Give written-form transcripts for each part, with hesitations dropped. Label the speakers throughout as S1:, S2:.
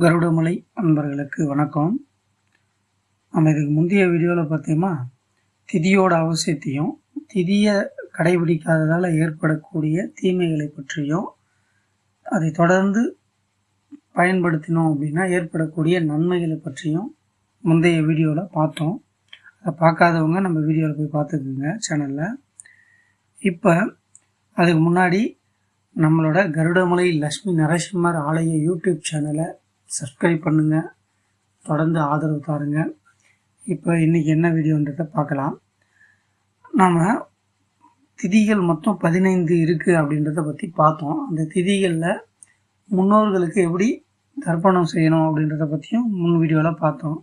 S1: கருடமலை அன்பர்களுக்கு வணக்கம். நம்ம இதுக்கு முந்தைய வீடியோவில் பார்த்தீங்கன்னா திதியோட அவசியத்தையும் திதியை கடைபிடிக்காததால் ஏற்படக்கூடிய தீமைகளை பற்றியும் அதை தொடர்ந்து பயன்படுத்தினோம் அப்படின்னா ஏற்படக்கூடிய நன்மைகளை பற்றியும் முந்தைய வீடியோவில் பார்த்தோம். அதை பார்க்காதவங்க நம்ம வீடியோவில் போய் பார்த்துக்குங்க சேனலில். இப்போ அதுக்கு முன்னாடி நம்மளோட கருடமலை லட்சுமி நரசிம்மர் ஆலய யூடியூப் சேனலை சப்ஸ்கிரைப் பண்ணுங்கள், தொடர்ந்து ஆதரவு தாருங்க. இப்போ இன்றைக்கி என்ன வீடியோன்றதை பார்க்கலாம். நாம் திதிகள் மொத்தம் 15 இருக்குது அப்படின்றத பற்றி பார்த்தோம். அந்த திதிகளில் முன்னோர்களுக்கு எப்படி தர்ப்பணம் செய்யணும் அப்படின்றத பற்றியும் முன் வீடியோவில் பார்த்தோம்.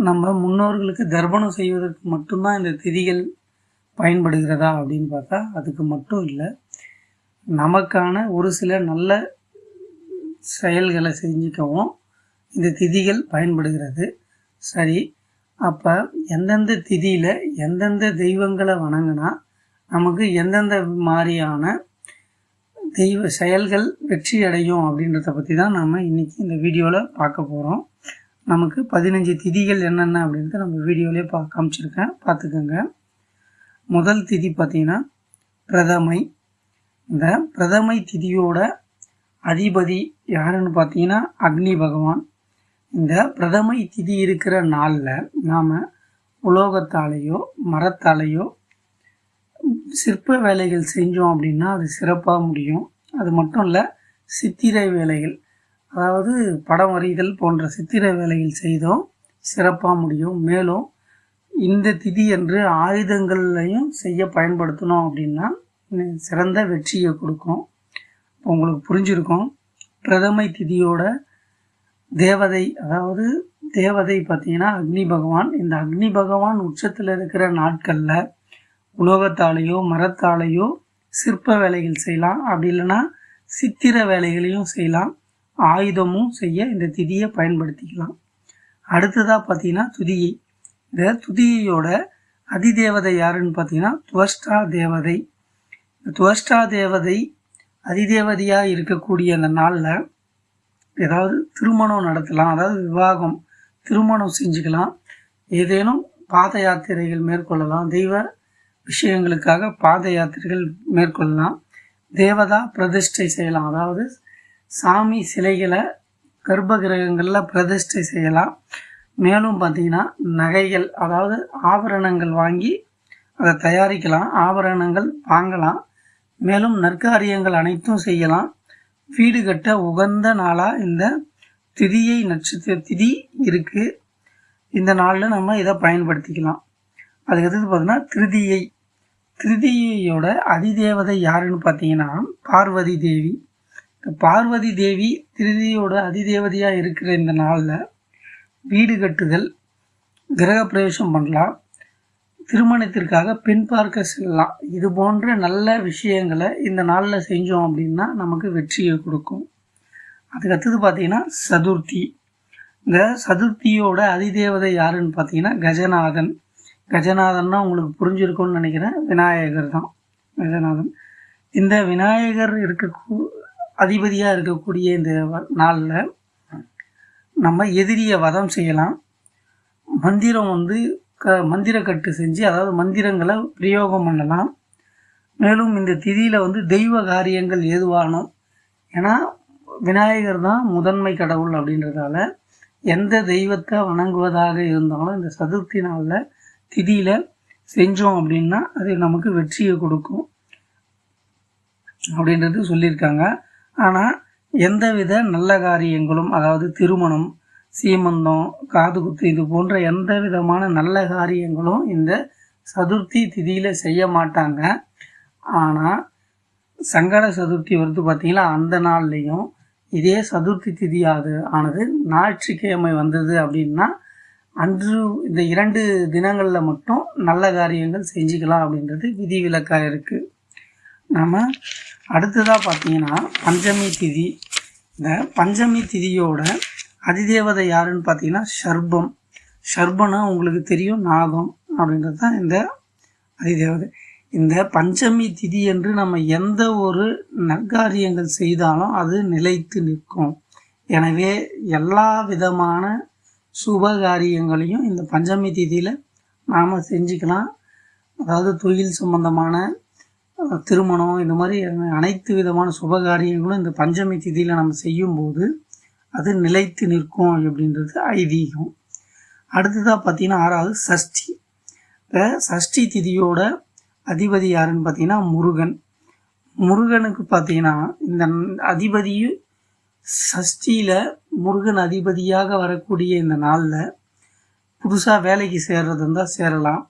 S1: நம்ம முன்னோர்களுக்கு தர்ப்பணம் செய்வதற்கு மட்டும்தான் இந்த திதிகள் பயன்படுகிறதா அப்படின்னு பார்த்தா அதுக்கு மட்டும் இல்லை, நமக்கான ஒரு சில நல்ல செயல்களை செஞ்சுக்கவும் இந்த திதிகள் பயன்படுகிறது. சரி, அப்போ எந்தெந்த திதியில் எந்தெந்த தெய்வங்களை வணங்கினா நமக்கு எந்தெந்த மாதிரியான தெய்வ செயல்கள் வெற்றி அடையும் அப்படின்றத பற்றி தான் நாம் இன்றைக்கி இந்த வீடியோவில் பார்க்க போகிறோம். நமக்கு 15 திதிகள் என்னென்ன அப்படின்றத நம்ம வீடியோவிலே காமிச்சிருக்கேன், பார்த்துக்கோங்க. முதல் திதி பார்த்திங்கன்னா பிரதமை. இந்த பிரதமை திதியோட அதிபதி யாருன்னு பார்த்தீங்கன்னா அக்னி பகவான். இந்த பிரதமை திதி இருக்கிற நாளில் நாம் உலோகத்தாலேயோ மரத்தாலேயோ சிற்ப வேலைகள் செஞ்சோம் அப்படின்னா அது சிறப்பாக முடியும். அது மட்டும் இல்லை, சித்திரை வேலைகள், அதாவது படம் வரைதல் போன்ற சித்திரை வேலைகள் செய்தோம் சிறப்பாக முடியும். மேலும் இந்த திதி என்று ஆயுதங்கள்லையும் செய்ய பயன்படுத்தணும் அப்படின்னா சிறந்த வெற்றியை கொடுக்கும். உங்களுக்கு புரிஞ்சிருக்கும். பிரதமை திதியோட தேவதை, அதாவது தேவதை பார்த்தீங்கன்னா அக்னி பகவான். இந்த அக்னி பகவான் உச்சத்தில் இருக்கிற நாட்களில் உலோகத்தாலேயோ மரத்தாலேயோ சிற்ப வேலைகள் செய்யலாம், அப்படி இல்லைன்னா சித்திர வேலைகளையும் செய்யலாம், ஆயுதமும் செய்ய இந்த திதியை பயன்படுத்திக்கலாம். அடுத்ததாக பார்த்தீங்கன்னா துதியை. இந்த துதியோட அதிதேவதை யாருன்னு பார்த்தீங்கன்னா துவஷ்டா தேவதை. துவஷ்டா தேவதை அதிதேவதையாக இருக்கக்கூடிய அந்த நாளில் ஏதாவது திருமணம் நடத்தலாம், அதாவது விவாகம் திருமணம் செஞ்சுக்கலாம், ஏதேனும் பாத யாத்திரைகள் மேற்கொள்ளலாம், தெய்வ விஷயங்களுக்காக பாத யாத்திரைகள் மேற்கொள்ளலாம், தேவதா பிரதிஷ்டை செய்யலாம், அதாவது சாமி சிலைகளை கர்ப்ப கிரகங்களில் பிரதிஷ்டை செய்யலாம். மேலும் பார்த்திங்கன்னா நகைகள், அதாவது ஆபரணங்கள் வாங்கி அதை தயாரிக்கலாம், ஆபரணங்கள் வாங்கலாம். மேலும் நற்காரியங்கள் அனைத்தும் செய்யலாம். வீடு கட்ட உகந்த நாளாக இந்த திதியை நட்சத்திர திதி இருக்குது. இந்த நாளில் நம்ம இதை பயன்படுத்திக்கலாம். அதுக்கடுத்து பார்த்தீங்கன்னா திருதியை. திருதியோட அதிதேவதை யாருன்னு பார்த்தீங்கன்னா பார்வதி தேவி. இந்த பார்வதி தேவி திருதியோட அதிதேவதையாக இருக்கிற இந்த நாளில் வீடு கட்டுதல், கிரக பிரவேசம் பண்ணலாம், திருமணத்திற்காக பெண் பார்க்க செல்லலாம். இது போன்ற நல்ல விஷயங்களை இந்த நாளில் செஞ்சோம் அப்படின்னா நமக்கு வெற்றியை கொடுக்கும். அதுக்கடுத்தது பார்த்தீங்கன்னா சதுர்த்தி. இந்த சதுர்த்தியோட அதிதேவதை யாருன்னு பார்த்தீங்கன்னா கஜநாதன். கஜநாதன்னா உங்களுக்கு புரிஞ்சிருக்கும்னு நினைக்கிறேன், விநாயகர் தான் கஜநாதன். இந்த விநாயகர் அதிபதியாக இருக்கக்கூடிய இந்த நாளில் நம்ம எதிரியை வதம் செய்யலாம். மந்திரம் மந்திர கட்டு செஞ்சு, அதாவது மந்திரங்களை பிரயோகம் பண்ணலாம். மேலும் இந்த திதியில் தெய்வ காரியங்கள் ஏதுவானோம், ஏன்னா விநாயகர் தான் முதன்மை கடவுள் அப்படின்றதால எந்த தெய்வத்தை வணங்குவதாக இருந்தாலும் இந்த சதுர்த்தி நாளில் திதியில் செஞ்சோம் அப்படின்னா அது நமக்கு வெற்றியை கொடுக்கும் அப்படின்றது சொல்லியிருக்காங்க. ஆனால் எந்தவித நல்ல காரியங்களும், அதாவது திருமணம், சீமந்தம், காது குத்து, இது போன்ற எந்த விதமான நல்ல காரியங்களும் இந்த சதுர்த்தி திதியில் செய்ய மாட்டாங்க. ஆனால் சங்கட சதுர்த்தி வருது பார்த்தீங்களா, அந்த நாள்லேயும் இதே சதுர்த்தி திதி ஆனது ஞாயிற்றுக்கிழமை வந்தது அப்படின்னா அன்று இந்த 2 தினங்களில் மட்டும் நல்ல காரியங்கள் செஞ்சுக்கலாம் அப்படின்றது விதிவிலக்காக இருக்குது. நம்ம அடுத்ததாக பார்த்தீங்கன்னா பஞ்சமி திதி. இந்த பஞ்சமி திதியோட அதிதேவதை யாருன்னு பார்த்தீங்கன்னா சர்பம். சர்பம்னா உங்களுக்கு தெரியும், நாகம் அப்படின்றது தான் இந்த அதிதேவதை. இந்த பஞ்சமி திதி என்று நம்ம எந்த ஒரு நற்காரியங்கள் செய்தாலும் அது நிலைத்து நிற்கும். எனவே எல்லா விதமான சுப காரியங்களையும் இந்த பஞ்சமி திதியில் நாம் செஞ்சுக்கலாம். அதாவது தொழில் சம்பந்தமான, திருமணம், இந்த மாதிரி அனைத்து விதமான சுப காரியங்களும் இந்த பஞ்சமி திதியில் நம்ம செய்யும்போது அது நிலைத்து நிற்கும் அப்படின்றது ஐதீகம். அடுத்ததாக பார்த்தீங்கன்னா 6வது சஷ்டி. இப்போ சஷ்டி திதியோட அதிபதி யாருன்னு பார்த்தீங்கன்னா முருகன். முருகனுக்கு பார்த்தீங்கன்னா இந்த அதிபதியும் சஷ்டியில் முருகன் அதிபதியாக வரக்கூடிய இந்த நாளில் புதுசாக வேலைக்கு சேர்றது இருந்தால் சேரலாம்,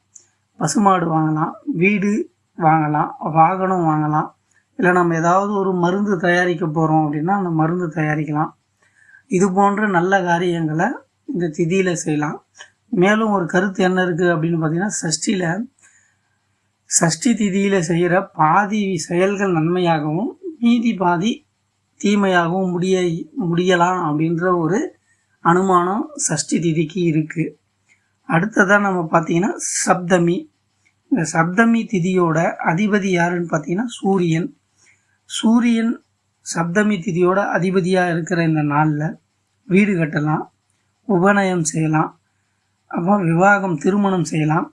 S1: பசுமாடு வாங்கலாம், வீடு வாங்கலாம், வாகனம் வாங்கலாம், இல்லை நம்ம ஏதாவது ஒரு மருந்து தயாரிக்க போகிறோம் அப்படின்னா அந்த மருந்து தயாரிக்கலாம். இது போன்ற நல்ல காரியங்களை இந்த திதியில் செய்யலாம். மேலும் ஒரு கருத்து என்ன இருக்குது அப்படின்னு பார்த்தீங்கன்னா, சஷ்டி திதியில் செய்கிற பாதி செயல்கள் நன்மையாகவும் மீதி பாதி தீமையாகவும் முடியலாம் அப்படின்ற ஒரு அனுமானம் சஷ்டி திதிக்கு இருக்குது. அடுத்ததாக நம்ம பார்த்தீங்கன்னா சப்தமி. இந்த சப்தமி திதியோட அதிபதி யாருன்னு பார்த்தீங்கன்னா சூரியன். சூரியன் சப்தமி திதியோட அதிபதியாக இருக்கிற இந்த நாளில் வீடு கட்டலாம், உபநயம் செய்யலாம், அப்புறம் விவாகம் திருமணம் செய்யலாம்,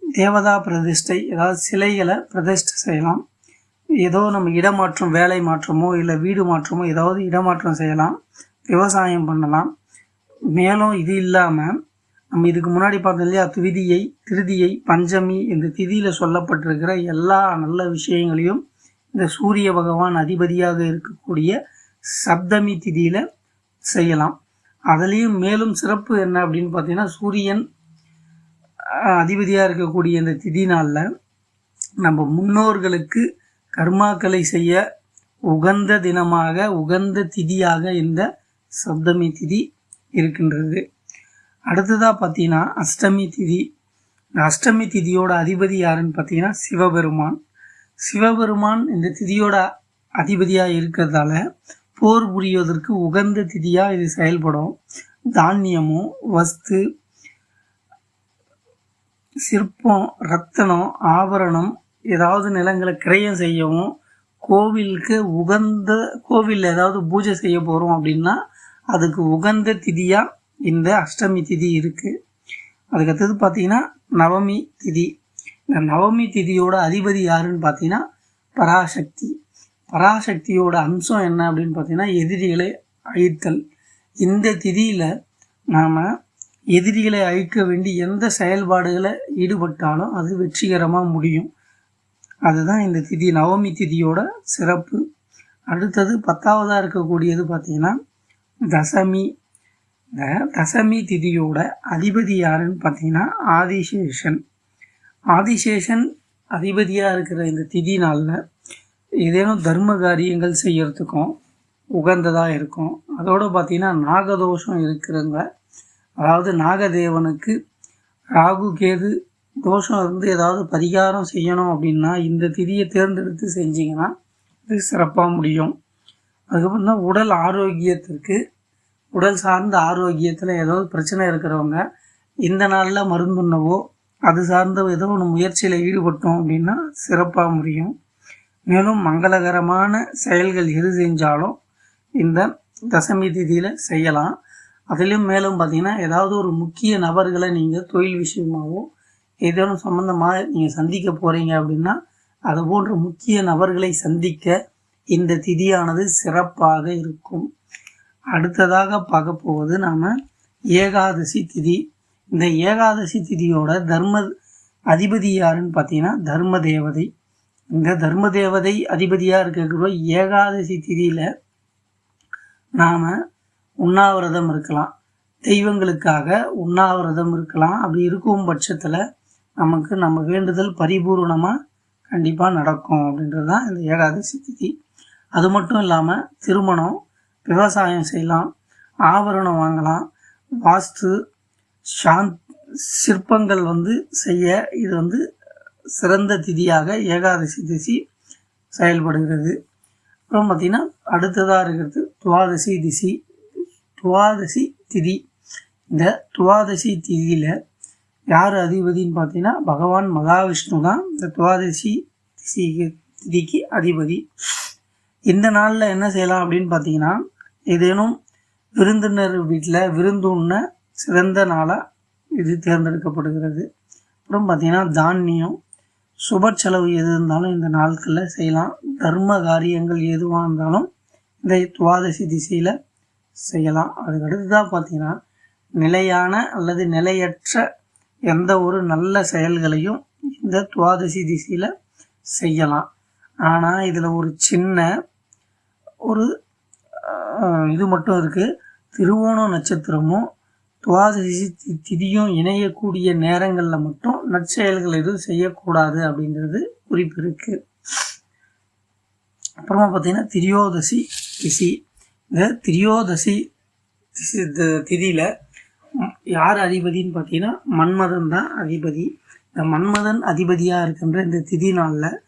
S1: தேவதா பிரதிஷ்டை, ஏதாவது சிலைகளை பிரதிஷ்டை செய்யலாம், ஏதோ நம்ம இடமாற்றம், வேலை மாற்றமோ இல்லை வீடு மாற்றமோ ஏதாவது இடமாற்றம் செய்யலாம், விவசாயம் பண்ணலாம். மேலும் இது இல்லாமல் நம்ம இதுக்கு முன்னாடி பார்த்தோம் இல்லையா, துவிதியை, திருதியை, பஞ்சமி, இந்த திதியில் சொல்லப்பட்டிருக்கிற எல்லா நல்ல விஷயங்களையும் இந்த சூரிய பகவான் அதிபதியாக இருக்கக்கூடிய சப்தமி திதியில் செய்யலாம். அதுலேயும் மேலும் சிறப்பு என்ன அப்படின்னு பார்த்தீங்கன்னா, சூரியன் அதிபதியாக இருக்கக்கூடிய இந்த திதி நாளில் நம்ம முன்னோர்களுக்கு கர்மாக்களை செய்ய உகந்த தினமாக, உகந்த திதியாக இந்த சப்தமி திதி இருக்கின்றது. அடுத்ததாக பார்த்தீங்கன்னா அஷ்டமி திதி. இந்த அஷ்டமி திதியோட அதிபதி யாருன்னு பார்த்தீங்கன்னா சிவபெருமான். சிவபெருமான் இந்த திதியோட அதிபதியாக இருக்கிறதால போர் புரிவதற்கு உகந்த திதியாக இது செயல்படும். தானியமும் வஸ்து, சிற்பம், ரத்தனம், ஆபரணம், ஏதாவது நிலங்களை கிரயம் செய்யவும், கோவிலுக்கு உகந்த, கோவிலில் ஏதாவது பூஜை செய்ய போகிறோம் அப்படின்னா அதுக்கு உகந்த திதியாக இந்த அஷ்டமி திதி இருக்குது. அதுக்கடுத்தது பார்த்தீங்கன்னா நவமி திதி. இந்த நவமி திதியோட அதிபதி யாருன்னு பார்த்தீங்கன்னா பராசக்தி. பராசக்தியோட அம்சம் என்ன அப்படின்னு பார்த்தீங்கன்னா எதிரிகளை அழித்தல். இந்த திதியில் நாம் எதிரிகளை அழிக்க வேண்டி எந்த செயல்பாடுகளை ஈடுபட்டாலும் அது வெற்றிகரமாக முடியும். அதுதான் இந்த திதி, நவமி திதியோட சிறப்பு. அடுத்தது 10வதாக இருக்கக்கூடியது பார்த்திங்கன்னா தசமி. இந்த தசமி திதியோட அதிபதி யாருன்னு பார்த்தீங்கன்னா ஆதிசேஷன். ஆதிசேஷன் அதிபதியாக இருக்கிற இந்த திதி நாளில் ஏதேனும் தர்ம காரியங்கள் செய்யறதுக்கும் உகந்ததாக இருக்கும். அதோடு பார்த்திங்கன்னா நாகதோஷம் இருக்கிறவங்க, அதாவது நாகதேவனுக்கு ராகு கேது தோஷம் இருந்து ஏதாவது பரிகாரம் செய்யணும் அப்படின்னா இந்த திதியை தேர்ந்தெடுத்து செஞ்சிங்கன்னா இது சிறப்பாக முடியும். அதுக்கப்புறம் தான் உடல் ஆரோக்கியத்திற்கு, உடல் சார்ந்த ஆரோக்கியத்தில் ஏதாவது பிரச்சனை இருக்கிறவங்க இந்த நாளில் மருந்துண்ணவோ அது சார்ந்த ஏதோ ஒன்று முயற்சியில் ஈடுபட்டோம் அப்படின்னா சிறப்பாக முடியும். மேலும் மங்களகரமான செயல்கள் எது செஞ்சாலும் இந்த தசமி திதியில் செய்யலாம். அதிலும் மேலும் பார்த்திங்கன்னா ஏதாவது ஒரு முக்கிய நபர்களை நீங்கள் தொழில் விஷயமாகவோ ஏதேனும் சம்மந்தமாக நீங்கள் சந்திக்க போகிறீங்க அப்படின்னா அது போன்ற முக்கிய நபர்களை சந்திக்க இந்த திதியானது சிறப்பாக இருக்கும். அடுத்ததாக பார்க்க போவது நாம் ஏகாதசி திதி. இந்த ஏகாதசி திதியோட தர்ம அதிபதி யாருன்னு பார்த்தீங்கன்னா தர்ம தேவதை. இந்த தர்ம தேவதை அதிபதியாக இருக்கிற ஏகாதசி திதியில் நாம் உண்ணாவிரதம் இருக்கலாம், தெய்வங்களுக்காக உண்ணாவிரதம் இருக்கலாம். அப்படி இருக்கும் பட்சத்தில் நமக்கு நம்ம வேண்டுதல் பரிபூர்ணமாக கண்டிப்பாக நடக்கும் அப்படின்றது தான் இந்த ஏகாதசி திதி. அது மட்டும் இல்லாமல் திருமணம், விவசாயம் செய்யலாம், ஆபரணம் வாங்கலாம், வாஸ்து, சிற்பங்கள் செய்ய இது சிறந்த திதியாக ஏகாதசி திதி செயல்படுகிறது. அப்புறம் பார்த்திங்கன்னா அடுத்ததாக இருக்கிறது துவாதசி திதி. இந்த துவாதசி திதியில் யார் அதிபதின்னு பார்த்தீங்கன்னா பகவான் மகாவிஷ்ணு தான் இந்த துவாதசி திதிக்கு அதிபதி. இந்த நாளில் என்ன செய்யலாம் அப்படின்னு பார்த்தீங்கன்னா ஏதேனும் விருந்தினர் வீட்டில் விருந்துண்ண சிறந்த நாளாக இது தேர்ந்தெடுக்கப்படுகிறது. அப்புறம் பார்த்திங்கன்னா தானியம், சுப செலவு எது இருந்தாலும் இந்த நாட்களில் செய்யலாம். தர்ம காரியங்கள் எதுவாக இருந்தாலும் இந்த துவாதசி திசையில் செய்யலாம். அதுக்கடுத்து தான் பார்த்திங்கன்னா நிலையான அல்லது நிலையற்ற எந்த ஒரு நல்ல செயல்களையும் இந்த துவாதசி திசையில் செய்யலாம். ஆனால் இதில் ஒரு சின்ன ஒரு இது மட்டும் இருக்குது. திருவோணம் நட்சத்திரமும் துவாதசி திதியும் இணையக்கூடிய நேரங்களில் மட்டும் நற்செயல்கள் எதுவும் செய்யக்கூடாது அப்படின்றது குறிப்பு இருக்குது. அப்புறமா பார்த்திங்கன்னா திரியோதசி திசி. இந்த திரியோதசி திதியில் யார் அதிபதின்னு பார்த்தீங்கன்னா மன்மதன் தான் அதிபதி. இந்த மன்மதன் அதிபதியாக இருக்கின்ற இந்த திதி நாளில்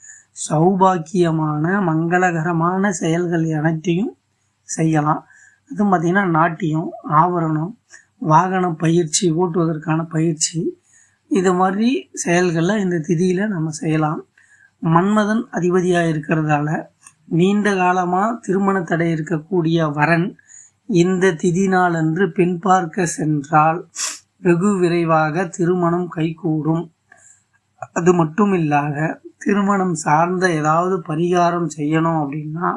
S1: சௌபாக்கியமான மங்களகரமான செயல்கள் அனைத்தையும் செய்யலாம். அதுவும் பார்த்திங்கன்னா நாட்டியம், ஆபரணம், வாகன பயிற்சி, ஓட்டுவதற்கான பயிற்சி, இது மாதிரி செயல்களில் இந்த திதியில் நம்ம செய்யலாம். மன்மதன் அதிபதியாக இருக்கிறதால நீண்ட காலமாக திருமண தடை இருக்கக்கூடிய வரன் இந்த திதி நாளன்று பெண் பார்க்க சென்றால் வெகு விரைவாக திருமணம் கைகூடும். அது மட்டும் இல்லாத திருமணம் சார்ந்த ஏதாவது பரிகாரம் செய்யணும் அப்படின்னா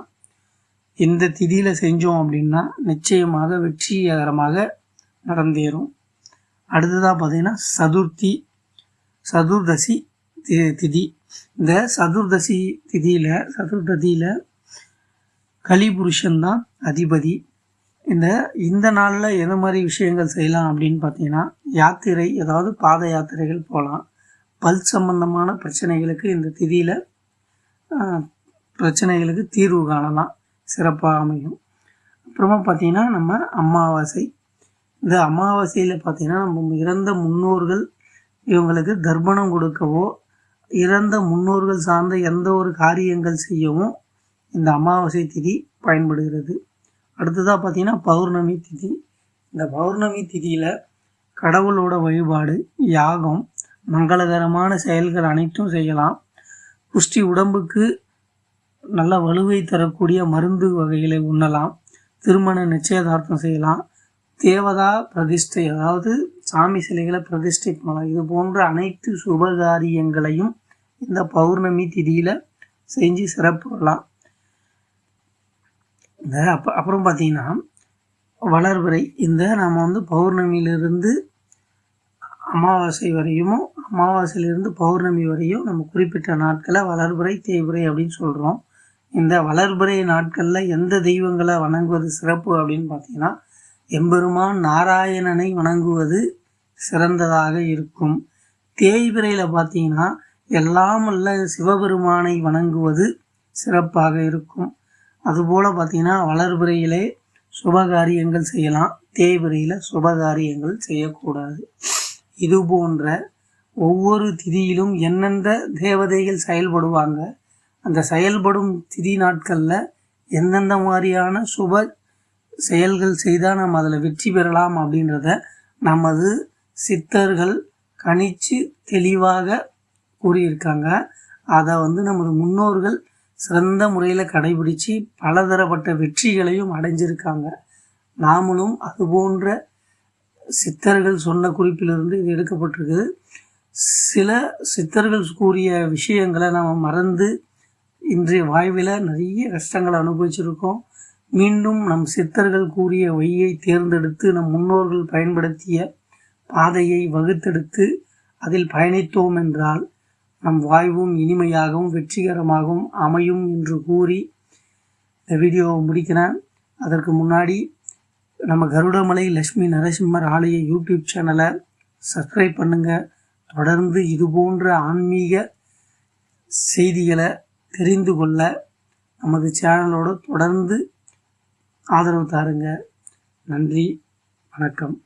S1: இந்த திதியில் செஞ்சோம் அப்படின்னா நிச்சயமாக வெற்றிகரமாக நடந்தேறும். அடுத்ததாக பார்த்திங்கன்னா சதுர்தசி திதி. இந்த சதுர்ததியில் கலிபுருஷன்தான் அதிபதி. இந்த நாளில் எந்த மாதிரி விஷயங்கள் செய்யலாம் அப்படின்னு பார்த்தீங்கன்னா யாத்திரை, ஏதாவது பாத யாத்திரைகள் போகலாம். பல் சம்பந்தமான பிரச்சனைகளுக்கு இந்த திதியில் பிரச்சனைகளுக்கு தீர்வு காணலாம், சிறப்பாக அமையும். அப்புறமா பார்த்திங்கன்னா நம்ம அமாவாசை. இந்த அமாவாசையில் பார்த்திங்கன்னா நம்ம இறந்த முன்னோர்கள் இவங்களுக்கு தர்ப்பணம் கொடுக்கவோ இறந்த முன்னோர்கள் சார்ந்த எந்த ஒரு காரியங்கள் செய்யவும் இந்த அமாவாசை திதி பயன்படுகிறது. அடுத்ததாக பார்த்திங்கன்னா பௌர்ணமி திதி. இந்த பௌர்ணமி திதியில் கடவுளோட வழிபாடு, யாகம், மங்களகரமான செயல்கள் அனைத்தும் செய்யலாம். புஷ்டி உடம்புக்கு நல்ல வலுவை தரக்கூடிய மருந்து வகைகளை உண்ணலாம். திருமண நிச்சயதார்த்தம் செய்யலாம். தேவதா பிரதிஷ்டை, அதாவது சாமி சிலைகளை பிரதிஷ்டை பண்ணலாம். இது போன்ற அனைத்து சுபகாரியங்களையும் இந்த பௌர்ணமி திதியில் செஞ்சு சிறப்புலாம். அப்புறம் பார்த்திங்கன்னா வளர்பிறை. நம்ம பௌர்ணமியிலிருந்து அமாவாசை வரையும், அமாவாசையிலிருந்து பௌர்ணமி வரையும் நம்ம குறிப்பிட்ட நாட்களை வளர்பிறை, தேய்பிறை அப்படின்னு சொல்கிறோம். இந்த வளர்பிறை நாட்களில் எந்த தெய்வங்களை வணங்குவது சிறப்பு அப்படின்னு பார்த்தீங்கன்னா எம்பெருமான் நாராயணனை வணங்குவது சிறந்ததாக இருக்கும். தேய்பிறையில் பார்த்தீங்கன்னா எல்லாம் வல்ல சிவபெருமானை வணங்குவது சிறப்பாக இருக்கும். அதுபோல் பார்த்திங்கன்னா வளர்பிறையிலே சுபகாரியங்கள் செய்யலாம், தேய்பிறையில் சுபகாரியங்கள் செய்யக்கூடாது. இது போன்ற ஒவ்வொரு திதியிலும் எந்தெந்த தேவதைகள் செயல்படுவாங்க, அந்த செயல்படும் திதி நாட்களில் எந்தெந்த மாதிரியான சுப செயல்கள் செய்தால் நம்ம அதில் வெற்றி பெறலாம் அப்படின்றத நமது சித்தர்கள் கணித்து தெளிவாக கூறியிருக்காங்க. அதை நமது முன்னோர்கள் சிறந்த முறையில் கடைபிடித்து பலதரப்பட்ட வெற்றிகளையும் அடைஞ்சிருக்காங்க. நாமளும் அதுபோன்ற சித்தர்கள் சொன்ன குறிப்பிலிருந்து இது எடுக்கப்பட்டிருக்கு. சில சித்தர்கள் கூறிய விஷயங்களை நாம் மறந்து இன்றைய வாழ்வில் நிறைய கஷ்டங்களை அனுபவிச்சிருக்கோம். மீண்டும் நம் சித்தர்கள் கூறிய வழியை தேர்ந்தெடுத்து நம் முன்னோர்கள் பயன்படுத்திய பாதையை வகுத்தெடுத்து அதில் பயணித்தோம் என்றால் நம் வாழ்வும் இனிமையாகவும் வெற்றிகரமாகவும் அமையும் என்று கூறி இந்த வீடியோவை முடிக்கிறேன். அதற்கு முன்னாடி நம்ம கருடமலை லட்சுமி நரசிம்மர் ஆலய யூடியூப் சேனலை சப்ஸ்கிரைப் பண்ணுங்கள். தொடர்ந்து இதுபோன்ற ஆன்மீக செய்திகளை தெரிந்து கொள்ள நமது சேனலோடு தொடர்ந்து ஆதரவு தாருங்க. நன்றி, வணக்கம்.